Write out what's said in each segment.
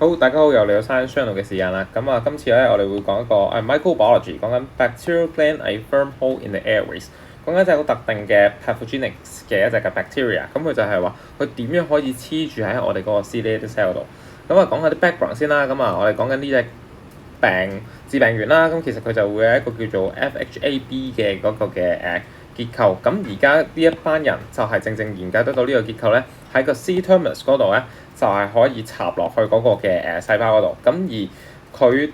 好，大家好，又嚟到 Science Journal 嘅時間啦。咁今次咧我哋會講一個microbiology，講緊 bacterial gland a firm hold in the airways，講緊就係好特定嘅 pathogenics 嘅一隻嘅 bacteria。咁佢就係話佢點樣可以黐住喺我哋嗰個 ciliated cell 度。講下啲 background 先啦。我哋講緊呢隻致病源啦。咁其實佢就會有一個叫做 FHAB 嘅嗰個嘅結構。咁而家呢一班人就係正正研究得到呢個結構咧，喺個 C-terminus 嗰度咧。就係可以插落去嗰個嘅細胞嗰度，咁而佢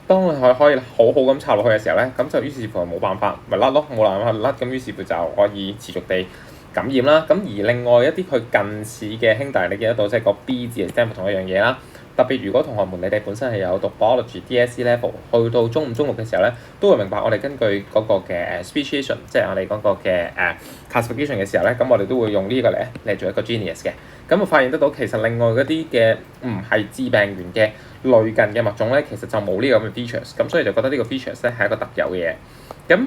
當佢可以好好咁插落去嘅時候咧，咁就於是乎冇辦法咪甩咯，冇辦法甩，咁於是乎就可以持續地感染啦。咁而另外一啲佢近似嘅兄弟，你見得到即係個 B 字嘅 stem 同一樣嘢啦。特別如果同學們你哋本身係有讀 biology DSE level，去到中五、中六嘅時候咧，都會明白我哋根據嗰個嘅speciation，即係我哋嗰個嘅classification 嘅時候咧，咁我哋都會用呢個嚟做一個 genus 嘅。咁我發現得到其實另外嗰啲嘅唔係致病源嘅類近嘅物種咧，其實就冇呢個咁嘅 features，咁所以就覺得呢個 features 咧係一個特有嘅嘢。咁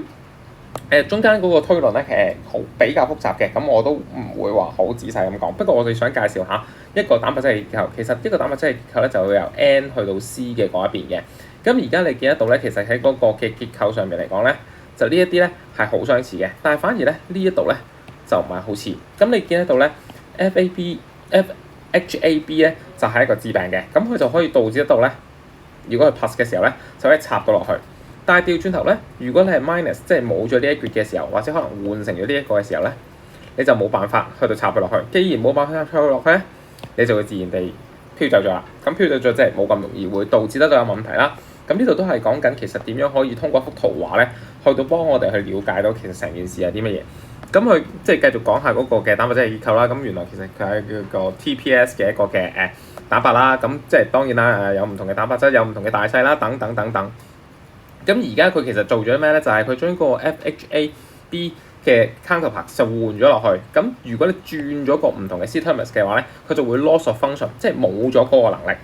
中間嗰個推論咧，其實比較複雜嘅，咁我都唔會話好仔細咁講。不過我哋想介紹下一個蛋白質嘅結構。其實一個蛋白質嘅結構咧，就會由 N 去到 C 嘅嗰一邊嘅。咁而家你見得到咧，其實喺嗰個嘅結構上面嚟講咧，就呢一啲咧係好相似嘅，但係反而咧呢一度咧就唔係好似。咁你見得到咧 FHAB 咧就係一個致病嘅，咁佢就可以導致得到咧，如果係 plus 嘅時候咧，就可以插到落去。但係調轉頭咧，如果你係 minus， 即係冇咗呢一橛嘅時候，或者可能換成咗呢一個嘅時候咧，你就冇辦法去到插佢落去。既然冇辦法插佢落去咧，你就會自然地飄走咗啦。咁飄走咗即係冇咁容易會導致得到有問題啦。咁呢度都係講緊其實點樣可以通過一幅圖畫咧，去到幫我哋去了解到其實成件事係啲乜嘢。咁佢即係繼續講下嗰個嘅蛋白質嘅結構啦。咁原來其實佢係叫個 TPS 嘅一個嘅蛋白啦。咁即係當然啦，有唔同嘅蛋白質，有唔同嘅大細啦，等等等等。咁而家佢其實做咗咩咧？就係佢將個 FHAB 嘅 counterpart 就換咗落去。咁如果你轉咗個唔同嘅 C-terminus 嘅話咧，佢就會 loss of function， 即係冇咗嗰個能力。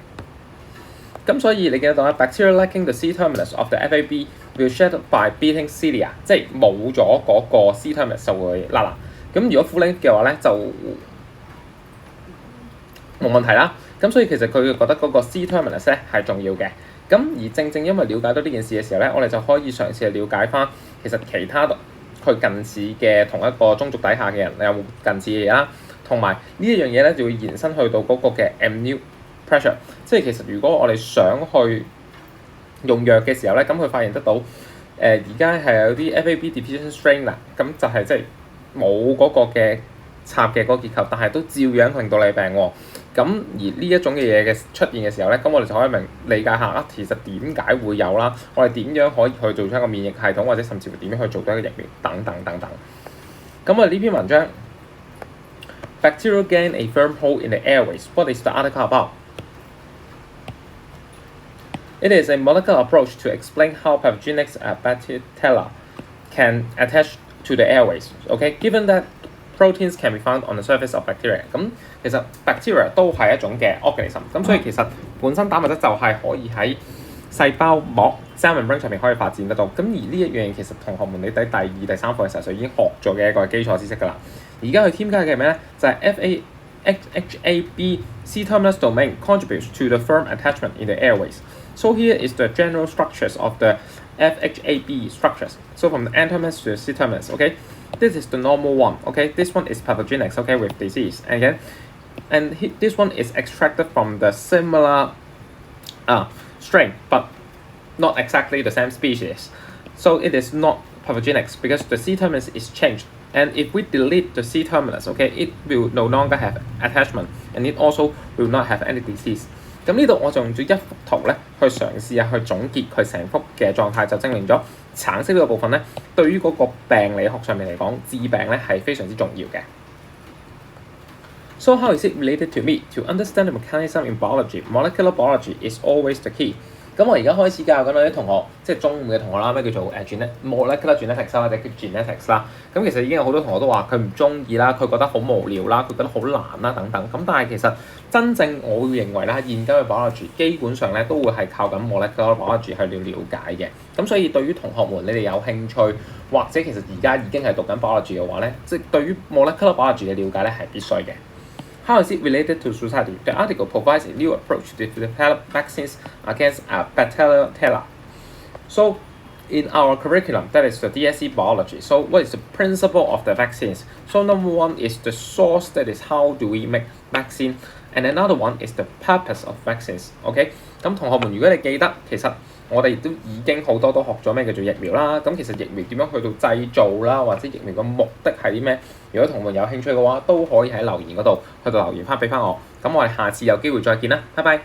咁所以你見到啦 ，bacteria lacking the C-terminus of the FAB will shed by beating cilia， 即係冇咗嗰個 C-terminus 就會甩啦。咁如果 full length 嘅話咧，就冇問題啦。咁所以其實佢覺得嗰個 C-terminus 咧係重要嘅。咁而正正因為了解到呢件事嘅時候咧，我哋就可以嘗試去了解翻其實其他佢近似嘅同一個種族底下嘅人有冇近似嘅嘢啦，同埋呢一樣嘢咧就會延伸去到嗰個嘅 amniotic pressure， 即係其實如果我哋想去用藥嘅時候咧，咁佢發現得到而家係有啲 FAB deficient strain 啦，咁就係即係冇嗰個嘅插嘅嗰個結構，但係都照樣令到你病喎。咁而呢一種嘅嘢嘅出現嘅時候咧，咁我哋就可以理解下其實點解會有啦，我哋點樣可以去做出一個免疫系統，或者甚至乎點樣去做到一個疫苗等等等等。咁呢篇文章 Bacterial gain a firm hold in the airways. What is the article about? It is a molecular approach to explain how pathogenic bacteria can attach to the airways. Okay, given that proteins can be found on the surface of bacteria， 咁其實 bacteria 都係一種嘅 organism， 咁所以其實本身蛋白質就係可以喺細胞膜 cell membrane 上面可以發展得到。咁而呢一樣嘢其實同學們你喺第二、第三課嘅時候就已經學咗嘅一個基礎知識㗎啦。而家佢添加嘅咩咧？就係 FHAB C-terminus domain contributes to the firm attachment in the airways. So here is the general structures of the FHAB structures. So from the N-terminus to the C-terminus, okay? This is the normal one, okay? This one is pathogenic, okay, with disease. And this one is extracted from the similar strain, but not exactly the same species. So it is not pathogenic because the C-terminus is changed. And if we delete the C-terminus, okay, it will no longer have attachment, and it also will not have any disease. 咁呢度我就用咗一幅圖咧，去嘗試下去總結佢成幅嘅狀態，就證明咗橙色呢個部分咧，對於嗰個病理學上面嚟講，致病咧係非常之重要嘅。So how is it related to meat? To understand the mechanism in biology, molecular biology is always the key. 咁我而家開始教緊我啲同學，即係中五嘅同學啦，咩叫做molecular genetics 或者叫 genetics 啦。咁其實已經有好多同學都話佢唔中意啦，佢覺得好無聊啦，佢覺得好難啦等等。咁但係其實真正我會認為咧，現今嘅 biology 基本上咧都會係靠緊 molecular biology 去了解嘅。咁所以對於同學們你哋有興趣，或者其實而家已經係讀緊 biology 嘅話咧，即係對於 molecular biology 嘅了解咧係必須嘅。How is it related to society? The article provides a new approach to develop vaccines against Bacteria. So, in our curriculum, that is the DSE biology. So, what is the principle of the vaccines? So, number one is the source, that is how do we make vaccine, and another one is the purpose of vaccines. OK， 咁同學們，如果你記得，其實我哋都已經好多都學咗咩叫做疫苗啦。咁其實疫苗點樣去到製造啦，或者疫苗嘅目的係啲咩？如果同學們有興趣嘅話，都可以喺留言嗰度去到留言翻俾翻我。咁我哋下次有機會再見啦，拜拜。